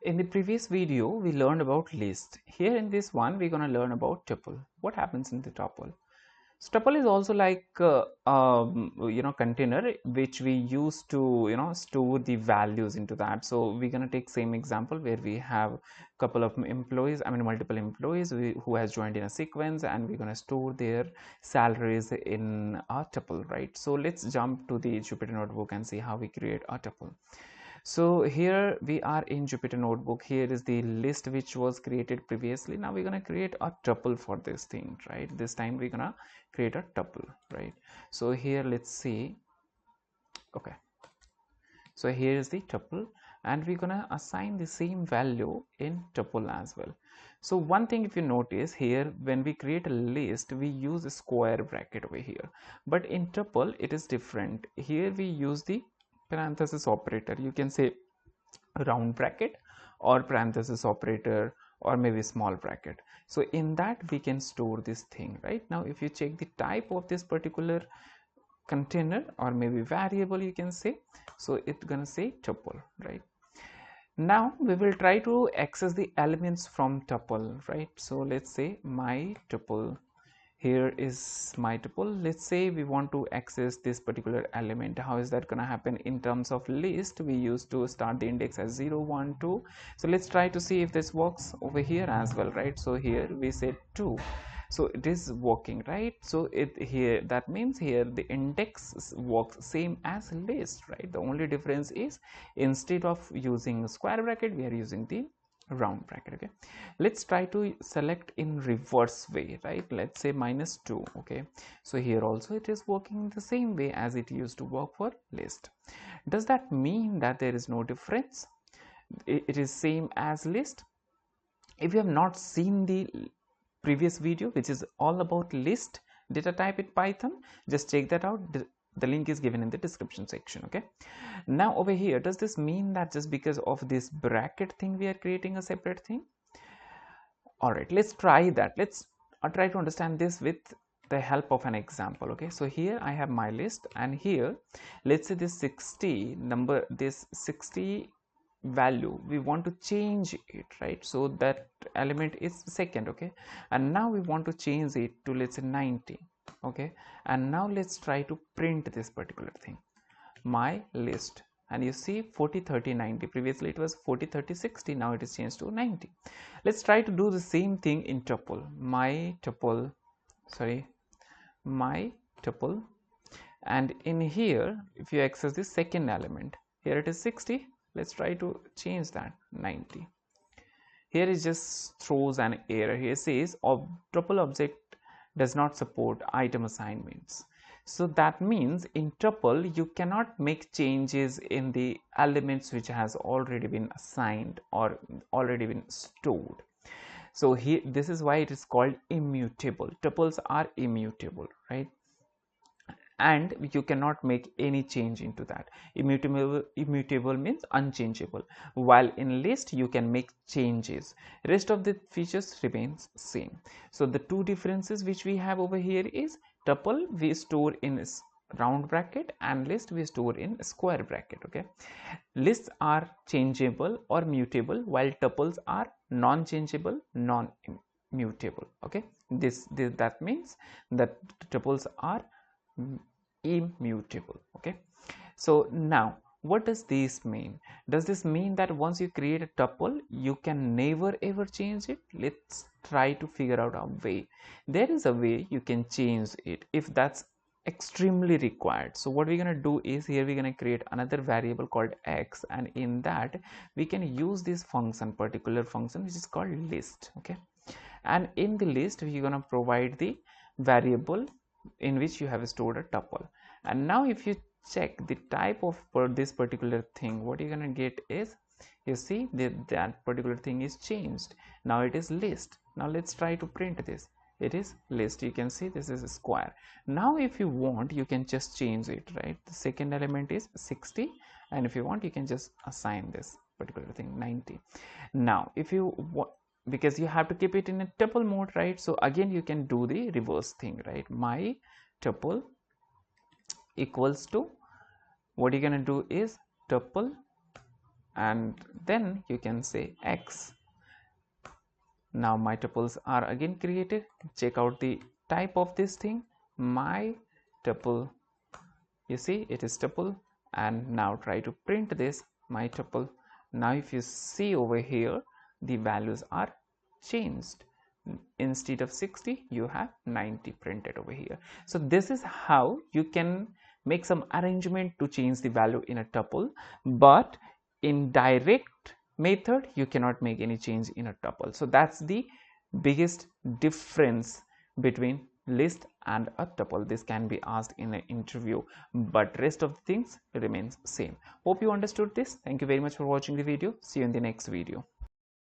In the previous video, we learned about list. Here in this one, we're going to learn about tuple. What happens in the tuple? So tuple is also like container which we use to store the values into that. So we're going to take same example where we have couple of employees, multiple employees who has joined in a sequence, and we're going to store their salaries in a tuple, right? So let's jump to the Jupyter notebook and see how we create a tuple. So here we are in Jupyter notebook. Here is the list which was created previously. Now we're going to create a tuple for this thing, right? This time we're going to create a tuple, right? So here let's see. Okay, so here is the tuple, and we're going to assign the same value in tuple as well. So one thing, if you notice here, when we create a list, we use a square bracket over here, but in tuple it is different. Here we use the parenthesis operator. You can say round bracket or parenthesis operator, or maybe small bracket. So in that we can store this thing. Right now, if you check the type of this particular container or maybe variable, you can say, so it's gonna say tuple, right? Now we will try to access the elements from tuple, right? So let's say my tuple. Here is my tuple. Let's say we want to access this particular element. How is that going to happen? In terms of list, we used to start the index as 0 1 2. So let's try to see if this works over here as well, right? So here we said 2, so it is working, right? So it here, that means here the index works same as list, right? The only difference is instead of using square bracket, we are using the round bracket. Okay, let's try to select in reverse way, right? Let's say -2. Okay, so here also it is working the same way as it used to work for list. Does that mean that there is no difference? It is same as list. If you have not seen the previous video, which is all about list data type in Python, just check that out. The link is given in the description section. Okay, now over here, does this mean that just because of this bracket thing we are creating a separate thing? All right, let's try that. Let's try to understand this with the help of an example. Okay, so here I have my list, and here let's say this 60 number, this 60 value, we want to change it, right? So that element is second. Okay, and now we want to change it to, let's say, 90. Okay, and now let's try to print this particular thing, my list. And you see 40 30 90, previously it was 40 30 60, now it is changed to 90. Let's try to do the same thing in tuple. My tuple, and in here, if you access the second element, here it is 60. Let's try to change that 90. Here it just throws an error. Here says tuple object does not support item assignments. So that means in tuple you cannot make changes in the elements which has already been assigned or already been stored. So here, this is why it is called immutable. Tuples are immutable, right? And you cannot make any change into that. Immutable means unchangeable, while in list you can make changes. Rest of the features remains same. So the two differences which we have over here is tuple we store in round bracket, and list we store in square bracket. Okay, lists are changeable or mutable, while tuples are non-changeable, non-mutable. Okay, that means that tuples are immutable. Okay, so now what does this mean? Does this mean that once you create a tuple you can never ever change it? Let's try to figure out a way. There is a way you can change it if that's extremely required. So what we're going to do is, here we're going to create another variable called x, and in that we can use this function, particular function, which is called list. Okay, and in the list we're going to provide the variable in which you have stored a tuple. And now if you check the type of this particular thing, what you're going to get is, you see that particular thing is changed. Now it is list. Now let's try to print this. It is list. You can see this is a square. Now if you want, you can just change it, right? The second element is 60, and if you want, you can just assign this particular thing 90. Now if you want, because you have to keep it in a tuple mode, right? So again you can do the reverse thing, right? My tuple equals to, what you're going to do is tuple and then you can say X. Now my tuples are again created. Check out the type of this thing, my tuple. You see it is tuple, and now try to print this my tuple. Now if you see over here, the values are changed. Instead of 60 you have 90 printed over here. So this is how you can make some arrangement to change the value in a tuple, but in direct method you cannot make any change in a tuple. So that's the biggest difference between list and a tuple. This can be asked in an interview, but rest of the things remains same. Hope you understood this. Thank you very much for watching the video. See you in the next video.